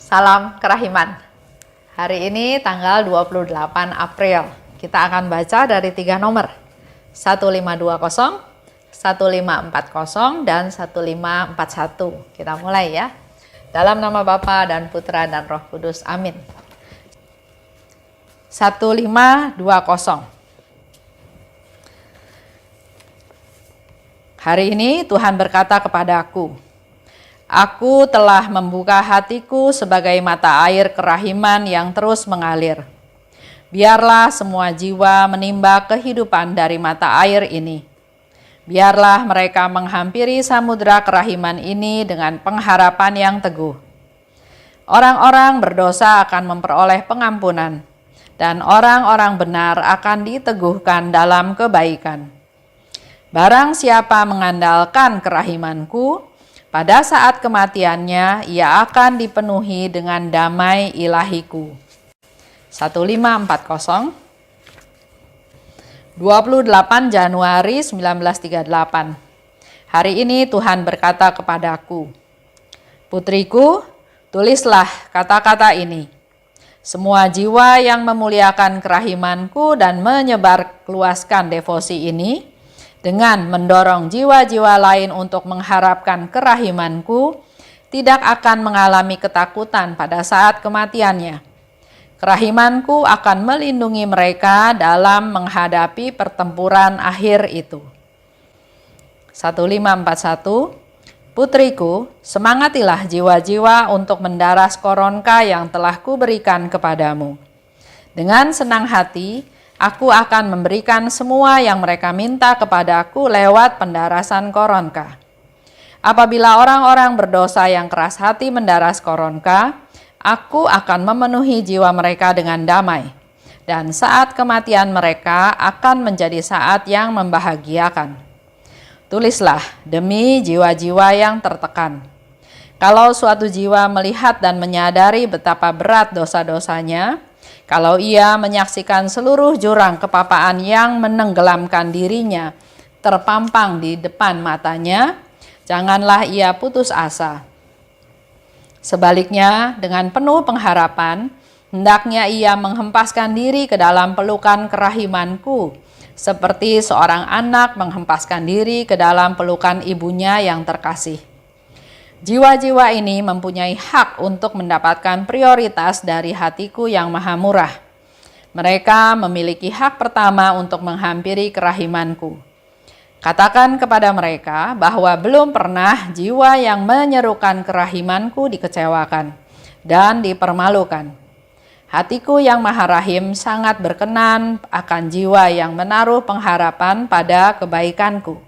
Salam kerahiman. Hari ini tanggal 28 April. Kita akan baca dari 3 nomor. 1520, 1540, dan 1541. Kita mulai ya. Dalam nama Bapa dan Putra dan Roh Kudus. Amin. 1520. Hari ini Tuhan berkata kepadaku, Aku telah membuka hatiku sebagai mata air kerahiman yang terus mengalir. Biarlah semua jiwa menimba kehidupan dari mata air ini. Biarlah mereka menghampiri samudera kerahiman ini dengan pengharapan yang teguh. Orang-orang berdosa akan memperoleh pengampunan, dan orang-orang benar akan diteguhkan dalam kebaikan. Barang siapa mengandalkan kerahimanku, pada saat kematiannya, ia akan dipenuhi dengan damai ilahiku. 1540, 28 Januari 1938. Hari ini Tuhan berkata kepadaku, Putriku, tulislah kata-kata ini. Semua jiwa yang memuliakan kerahimanku dan menyebarluaskan devosi ini, dengan mendorong jiwa-jiwa lain untuk mengharapkan kerahimanku, tidak akan mengalami ketakutan pada saat kematiannya. Kerahimanku akan melindungi mereka dalam menghadapi pertempuran akhir itu. 1541, Putriku, semangatilah jiwa-jiwa untuk mendaras koronka yang telah kuberikan kepadamu. Dengan senang hati, aku akan memberikan semua yang mereka minta kepadaku lewat pendarasan koronka. Apabila orang-orang berdosa yang keras hati mendaras koronka, aku akan memenuhi jiwa mereka dengan damai. Dan saat kematian mereka akan menjadi saat yang membahagiakan. Tulislah demi jiwa-jiwa yang tertekan. Kalau suatu jiwa melihat dan menyadari betapa berat dosa-dosanya, kalau ia menyaksikan seluruh jurang kepapaan yang menenggelamkan dirinya terpampang di depan matanya, janganlah ia putus asa. Sebaliknya, dengan penuh pengharapan, hendaknya ia menghempaskan diri ke dalam pelukan kerahimanku, seperti seorang anak menghempaskan diri ke dalam pelukan ibunya yang terkasih. Jiwa-jiwa ini mempunyai hak untuk mendapatkan prioritas dari hatiku yang maha murah. Mereka memiliki hak pertama untuk menghampiri kerahimanku. Katakan kepada mereka bahwa belum pernah jiwa yang menyerukan kerahimanku dikecewakan dan dipermalukan. Hatiku yang maha rahim sangat berkenan akan jiwa yang menaruh pengharapan pada kebaikanku.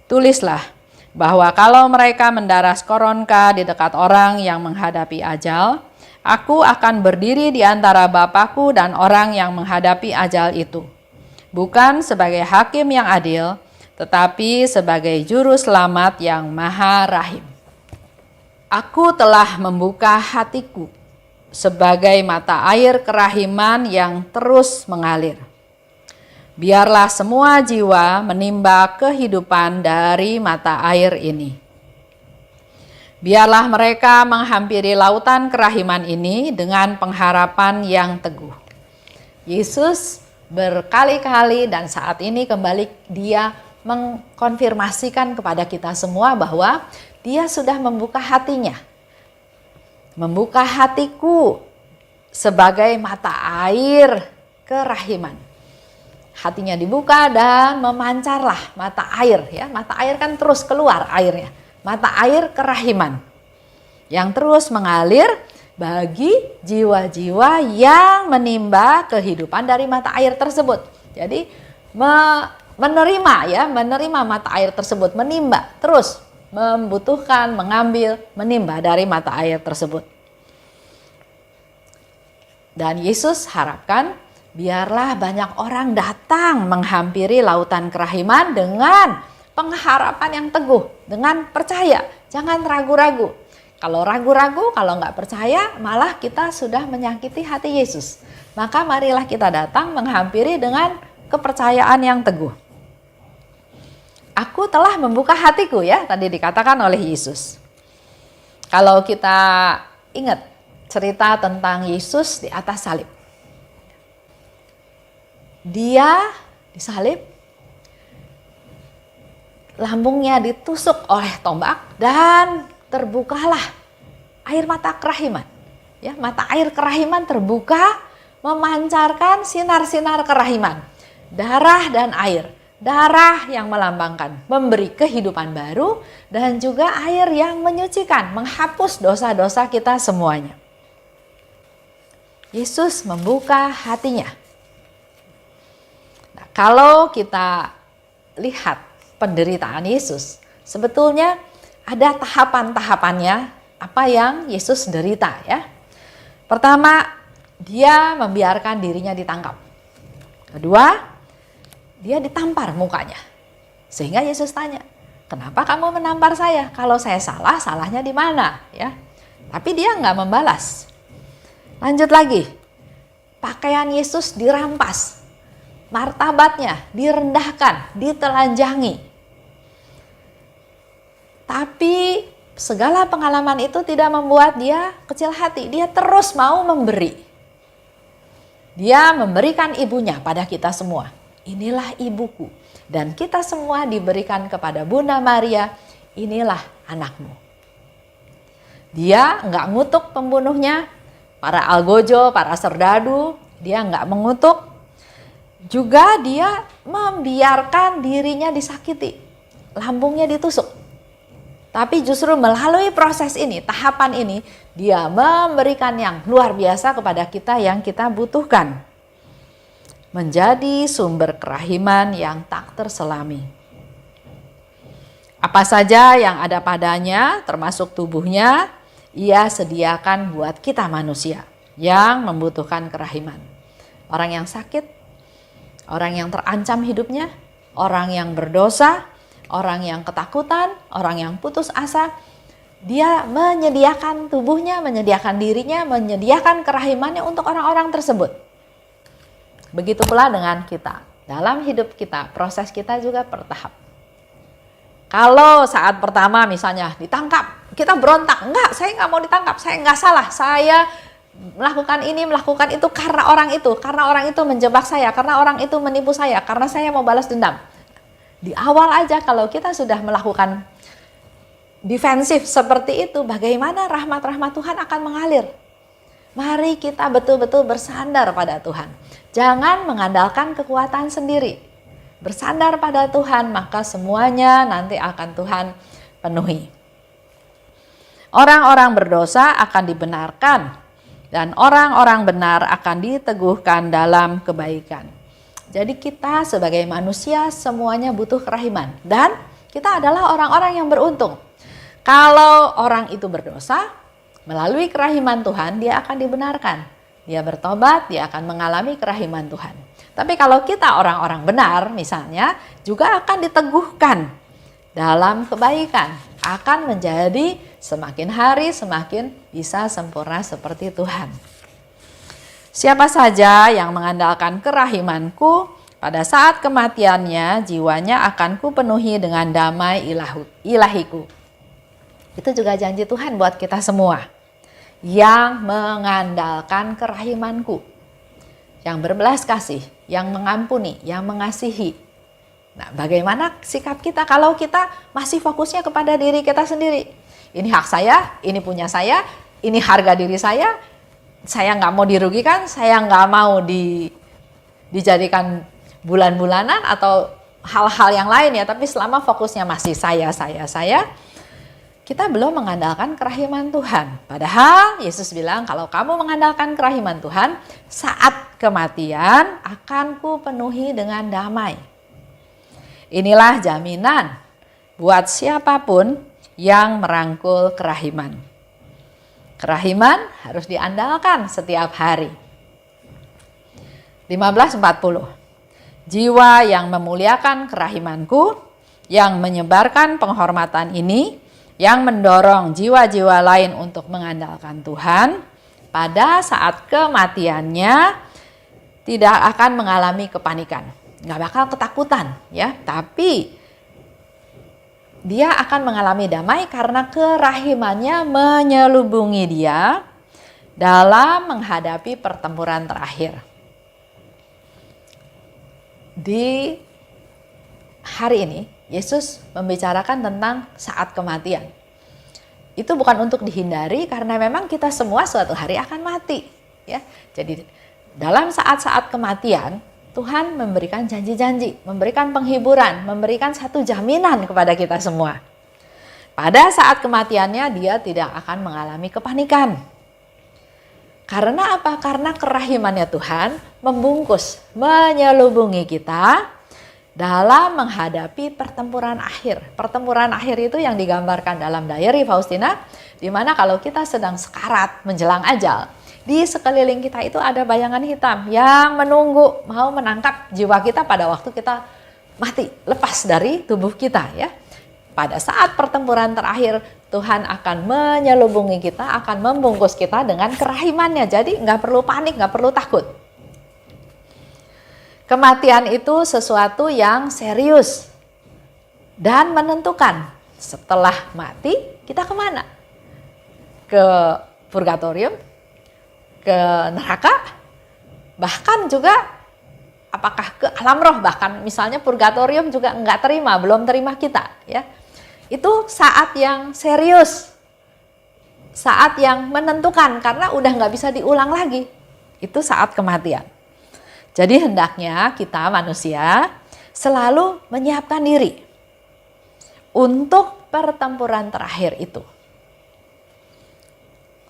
Tulislah bahwa kalau mereka mendaras koronka di dekat orang yang menghadapi ajal, aku akan berdiri di antara Bapakku dan orang yang menghadapi ajal itu. Bukan sebagai hakim yang adil, tetapi sebagai juru selamat yang maha rahim. Aku telah membuka hatiku sebagai mata air kerahiman yang terus mengalir. Biarlah semua jiwa menimba kehidupan dari mata air ini. Biarlah mereka menghampiri lautan kerahiman ini dengan pengharapan yang teguh. Yesus berkali-kali dan saat ini kembali dia mengkonfirmasikan kepada kita semua bahwa dia sudah membuka hatinya. Membuka hatiku sebagai mata air kerahiman. Hatinya dibuka dan memancarlah mata air ya. Mata air kan terus keluar airnya. Mata air kerahiman yang terus mengalir bagi jiwa-jiwa yang menimba kehidupan dari mata air tersebut. Jadi menerima mata air tersebut, menimba, terus membutuhkan, mengambil, menimba dari mata air tersebut. Dan Yesus harapkan biarlah banyak orang datang menghampiri lautan kerahiman dengan pengharapan yang teguh, dengan percaya, jangan ragu-ragu. Kalau ragu-ragu, kalau nggak percaya, malah kita sudah menyakiti hati Yesus. Maka marilah kita datang menghampiri dengan kepercayaan yang teguh. Aku telah membuka hatiku ya, tadi dikatakan oleh Yesus. Kalau kita Ingat cerita tentang Yesus di atas salib. Dia disalib, lambungnya ditusuk oleh tombak dan terbukalah air mata kerahiman. Ya, mata air kerahiman terbuka, memancarkan sinar-sinar kerahiman. Darah dan air. Darah yang melambangkan memberi kehidupan baru, dan juga air yang menyucikan, menghapus dosa-dosa kita semuanya. Yesus membuka hatinya. Nah, kalau kita lihat penderitaan Yesus, sebetulnya ada tahapan-tahapannya apa yang Yesus derita ya. Pertama, dia membiarkan dirinya ditangkap. Kedua, dia ditampar mukanya. Sehingga Yesus tanya, kenapa kamu menampar saya? Kalau saya salah, salahnya di mana? Ya. Tapi dia nggak membalas. Lanjut lagi, pakaian Yesus dirampas, martabatnya direndahkan, ditelanjangi. Tapi segala pengalaman itu tidak membuat dia kecil hati. Dia terus mau memberi. Dia memberikan ibunya pada kita semua. Inilah ibuku. Dan kita semua diberikan kepada Bunda Maria. Inilah anakmu. Dia nggak ngutuk pembunuhnya. Para algojo, para serdadu. Dia nggak mengutuk. Juga dia membiarkan dirinya disakiti. Lambungnya ditusuk. Tapi justru melalui proses ini, tahapan ini, dia memberikan yang luar biasa kepada kita yang kita butuhkan. Menjadi sumber kerahiman yang tak terselami. Apa saja yang ada padanya, termasuk tubuhnya, ia sediakan buat kita manusia yang membutuhkan kerahiman. Orang yang sakit, orang yang terancam hidupnya, orang yang berdosa, orang yang ketakutan, orang yang putus asa, dia menyediakan tubuhnya, menyediakan dirinya, menyediakan kerahimannya untuk orang-orang tersebut. Begitu pula dengan kita. Dalam hidup kita, proses kita juga bertahap. Kalau saat pertama misalnya ditangkap, kita berontak. Enggak, saya nggak mau ditangkap, saya nggak salah. Saya melakukan ini, melakukan itu karena orang itu menjebak saya, karena orang itu menipu saya, karena saya mau balas dendam. Di awal aja kalau kita sudah melakukan defensif seperti itu, bagaimana rahmat-rahmat Tuhan akan mengalir. Mari kita betul-betul bersandar pada Tuhan. Jangan mengandalkan kekuatan sendiri. Bersandar pada Tuhan, maka semuanya nanti akan Tuhan penuhi. Orang-orang berdosa akan dibenarkan, dan orang-orang benar akan diteguhkan dalam kebaikan. Jadi kita sebagai manusia semuanya butuh kerahiman. Dan kita adalah orang-orang yang beruntung. Kalau orang itu berdosa, melalui kerahiman Tuhan dia akan dibenarkan. Dia bertobat, dia akan mengalami kerahiman Tuhan. Tapi kalau kita orang-orang benar misalnya, juga akan diteguhkan dalam kebaikan. Akan menjadi semakin hari semakin bisa sempurna seperti Tuhan. Siapa saja yang mengandalkan kerahimanku, pada saat kematiannya jiwanya akan kupenuhi dengan damai ilahiku. Itu juga janji Tuhan buat kita semua. Yang mengandalkan kerahimanku. Yang berbelas kasih, yang mengampuni, yang mengasihi. Nah, bagaimana sikap kita kalau kita masih fokusnya kepada diri kita sendiri? Ini hak saya, ini punya saya, ini harga diri saya nggak mau dirugikan, saya nggak mau dijadikan bulan-bulanan atau hal-hal yang lain ya, tapi selama fokusnya masih saya, kita belum mengandalkan kerahiman Tuhan. Padahal Yesus bilang kalau kamu mengandalkan kerahiman Tuhan, saat kematian akan kupenuhi dengan damai. Inilah jaminan buat siapapun yang merangkul kerahiman. Kerahiman harus diandalkan setiap hari. 15:40. Jiwa yang memuliakan kerahimanku, yang menyebarkan penghormatan ini, yang mendorong jiwa-jiwa lain untuk mengandalkan Tuhan, pada saat kematiannya tidak akan mengalami kepanikan. Nggak bakal ketakutan ya, tapi dia akan mengalami damai karena kerahimannya menyelubungi dia dalam menghadapi pertempuran terakhir. Di hari ini, Yesus membicarakan tentang saat kematian. Itu bukan untuk dihindari karena memang kita semua suatu hari akan mati. Ya, jadi dalam saat-saat kematian, Tuhan memberikan janji-janji, memberikan penghiburan, memberikan satu jaminan kepada kita semua. Pada saat kematiannya dia tidak akan mengalami kepanikan. Karena apa? Karena kerahimannya Tuhan membungkus, menyelubungi kita dalam menghadapi pertempuran akhir. Pertempuran akhir itu yang digambarkan dalam diary Faustina, di mana kalau kita sedang sekarat menjelang ajal, di sekeliling kita itu ada bayangan hitam yang menunggu mau menangkap jiwa kita pada waktu kita mati, lepas dari tubuh kita ya. Pada saat pertempuran terakhir, Tuhan akan menyelubungi kita, akan membungkus kita dengan kerahimannya. Jadi nggak perlu panik, nggak perlu takut. Kematian itu sesuatu yang serius dan menentukan. Setelah mati, kita kemana? Ke purgatorium? Ke neraka? Bahkan juga apakah ke alam roh? Bahkan misalnya purgatorium juga nggak terima, belum terima kita ya. Itu saat yang serius, saat yang menentukan karena udah nggak bisa diulang lagi. Itu saat kematian. Jadi hendaknya kita manusia selalu menyiapkan diri untuk pertempuran terakhir itu.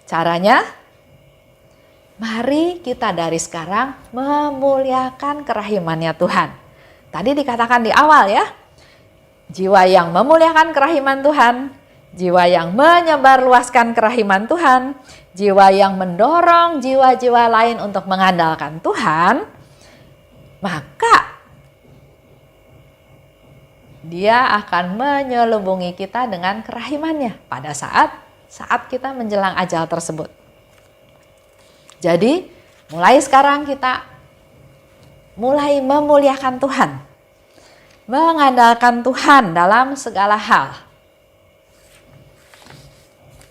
Caranya, mari kita dari sekarang memuliakan kerahimannya Tuhan. Tadi dikatakan di awal ya, jiwa yang memuliakan kerahiman Tuhan, jiwa yang menyebarluaskan kerahiman Tuhan, jiwa yang mendorong jiwa-jiwa lain untuk mengandalkan Tuhan, maka dia akan menyelubungi kita dengan kerahimannya pada saat kita menjelang ajal tersebut. Jadi mulai sekarang kita mulai memuliakan Tuhan, mengandalkan Tuhan dalam segala hal.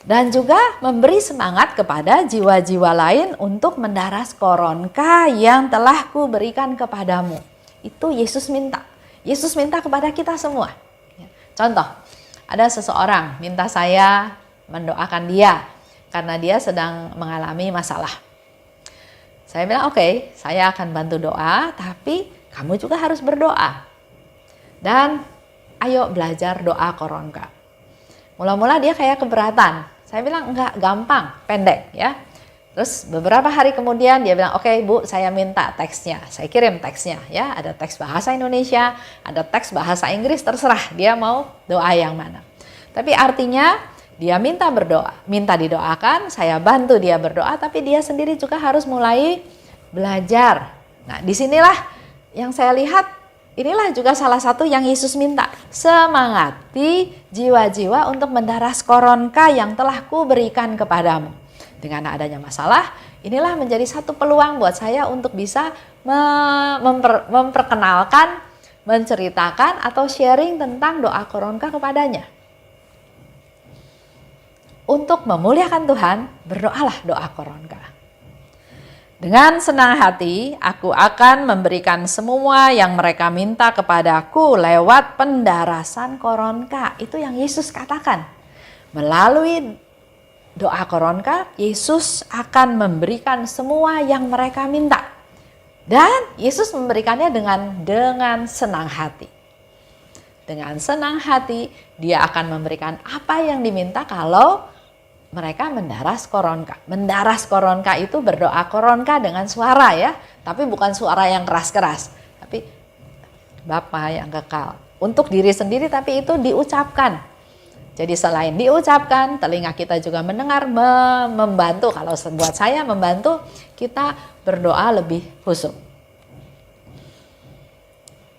Dan juga memberi semangat kepada jiwa-jiwa lain untuk mendaras koronka yang telah kuberikan kepadamu. Itu Yesus minta. Yesus minta kepada kita semua. Contoh, ada seseorang minta saya mendoakan dia karena dia sedang mengalami masalah. Saya bilang oke, saya akan bantu doa, tapi kamu juga harus berdoa. Dan ayo belajar doa koronka. Mula-mula dia kayak keberatan. Saya bilang enggak, gampang, pendek ya. Terus beberapa hari kemudian dia bilang oke Bu, saya minta teksnya. Saya kirim teksnya ya. Ada teks bahasa Indonesia, ada teks bahasa Inggris, terserah dia mau doa yang mana. Tapi artinya dia minta berdoa, minta didoakan, saya bantu dia berdoa, tapi dia sendiri juga harus mulai belajar. Nah disinilah yang saya lihat, inilah juga salah satu yang Yesus minta. Semangati jiwa-jiwa untuk mendaras koronka yang telah kuberikan kepadamu. Dengan adanya masalah, inilah menjadi satu peluang buat saya untuk bisa memperkenalkan, menceritakan atau sharing tentang doa koronka kepadanya. Untuk memuliakan Tuhan, berdoalah doa koronka. Dengan senang hati, aku akan memberikan semua yang mereka minta kepadaku lewat pendarasan koronka. Itu yang Yesus katakan. Melalui doa koronka, Yesus akan memberikan semua yang mereka minta. Dan Yesus memberikannya dengan senang hati. Dengan senang hati, dia akan memberikan apa yang diminta kalau mereka mendaras koronka. Mendaras koronka itu berdoa koronka dengan suara ya. Tapi bukan suara yang keras-keras. Tapi Bapa yang kekal. Untuk diri sendiri tapi itu diucapkan. Jadi selain diucapkan, telinga kita juga mendengar, membantu. Kalau buat saya membantu kita berdoa lebih khusyuk.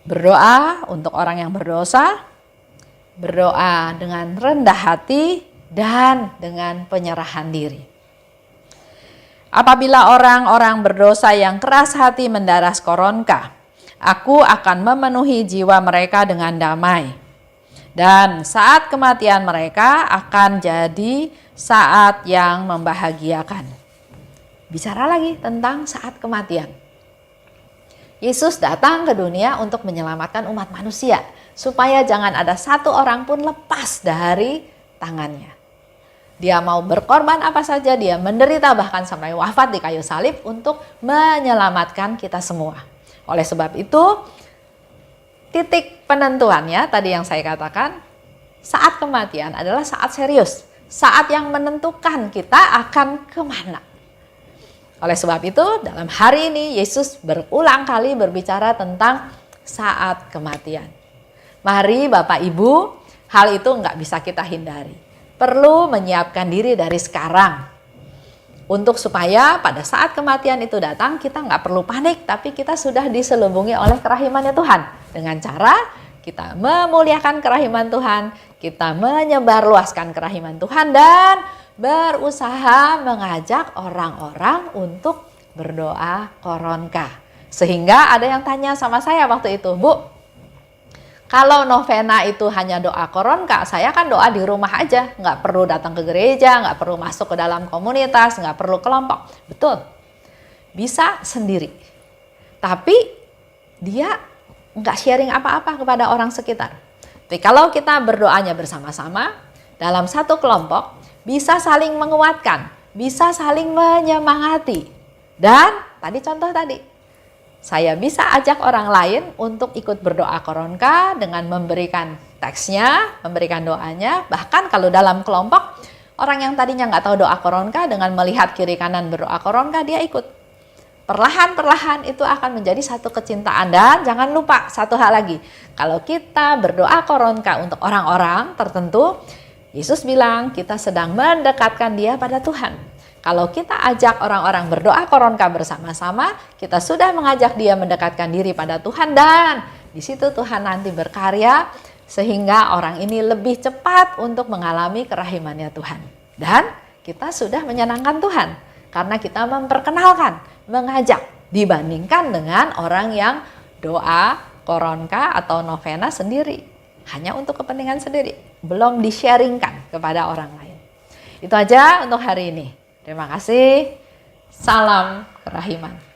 Berdoa untuk orang yang berdosa. Berdoa dengan rendah hati dan dengan penyerahan diri. Apabila orang-orang berdosa yang keras hati mendaras koronka, aku akan memenuhi jiwa mereka dengan damai. Dan saat kematian mereka akan jadi saat yang membahagiakan. Bicara lagi tentang saat kematian. Yesus datang ke dunia untuk menyelamatkan umat manusia, supaya jangan ada satu orang pun lepas dari tangannya. Dia mau berkorban apa saja, dia menderita bahkan sampai wafat di kayu salib untuk menyelamatkan kita semua. Oleh sebab itu, titik penentuannya tadi yang saya katakan, saat kematian adalah saat serius, saat yang menentukan kita akan kemana. Oleh sebab itu, dalam hari ini Yesus berulang kali berbicara tentang saat kematian. Mari Bapak Ibu, hal itu nggak bisa kita hindari. Perlu menyiapkan diri dari sekarang. Untuk supaya pada saat kematian itu datang, kita nggak perlu panik, tapi kita sudah diselubungi oleh kerahimannya Tuhan. Dengan cara kita memuliakan kerahiman Tuhan, kita menyebarluaskan kerahiman Tuhan, dan berusaha mengajak orang-orang untuk berdoa koronka. Sehingga ada yang tanya sama saya waktu itu, Bu, kalau novena itu hanya doa koronka, saya kan doa di rumah aja, nggak perlu datang ke gereja, nggak perlu masuk ke dalam komunitas, nggak perlu kelompok. Betul, bisa sendiri. Tapi dia nggak sharing apa-apa kepada orang sekitar. Tapi kalau kita berdoanya bersama-sama dalam satu kelompok, bisa saling menguatkan, bisa saling menyemangati. Dan tadi contoh tadi, saya bisa ajak orang lain untuk ikut berdoa koronka dengan memberikan teksnya, memberikan doanya. Bahkan kalau dalam kelompok, orang yang tadinya nggak tahu doa koronka dengan melihat kiri kanan berdoa koronka, dia ikut. Perlahan-perlahan itu akan menjadi satu kecintaan. Dan jangan lupa satu hal lagi, kalau kita berdoa koronka untuk orang-orang tertentu, Yesus bilang kita sedang mendekatkan dia pada Tuhan. Kalau kita ajak orang-orang berdoa koronka bersama-sama, kita sudah mengajak dia mendekatkan diri pada Tuhan, dan di situ Tuhan nanti berkarya sehingga orang ini lebih cepat untuk mengalami kerahimannya Tuhan. Dan kita sudah menyenangkan Tuhan karena kita memperkenalkan, mengajak, dibandingkan dengan orang yang doa koronka atau novena sendiri, hanya untuk kepentingan sendiri, belum di-sharingkan kepada orang lain. Itu aja untuk hari ini. Terima kasih. Salam kerahiman.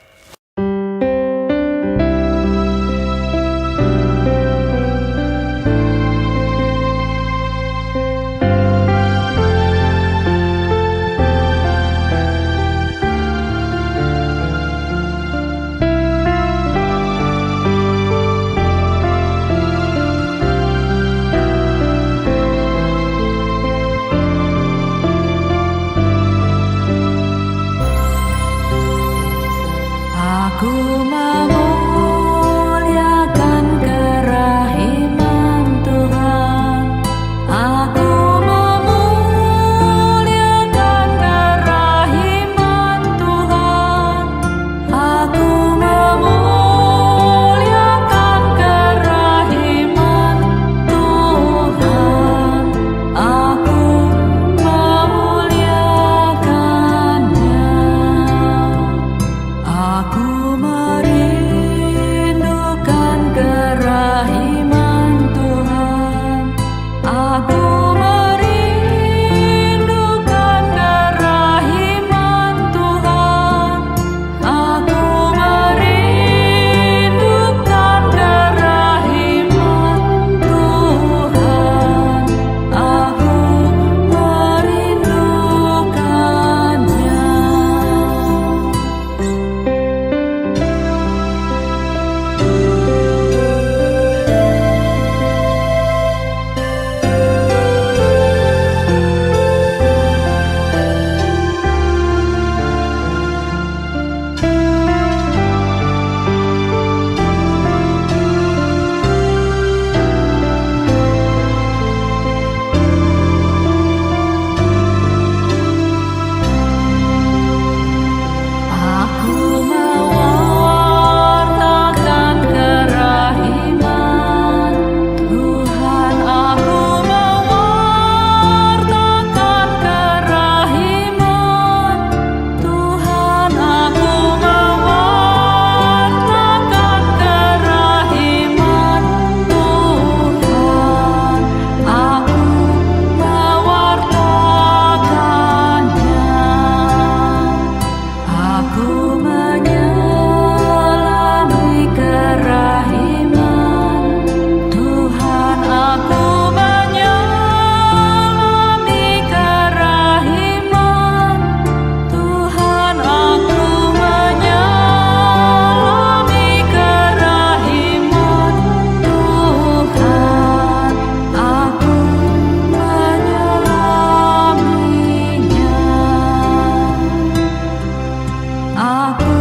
Aku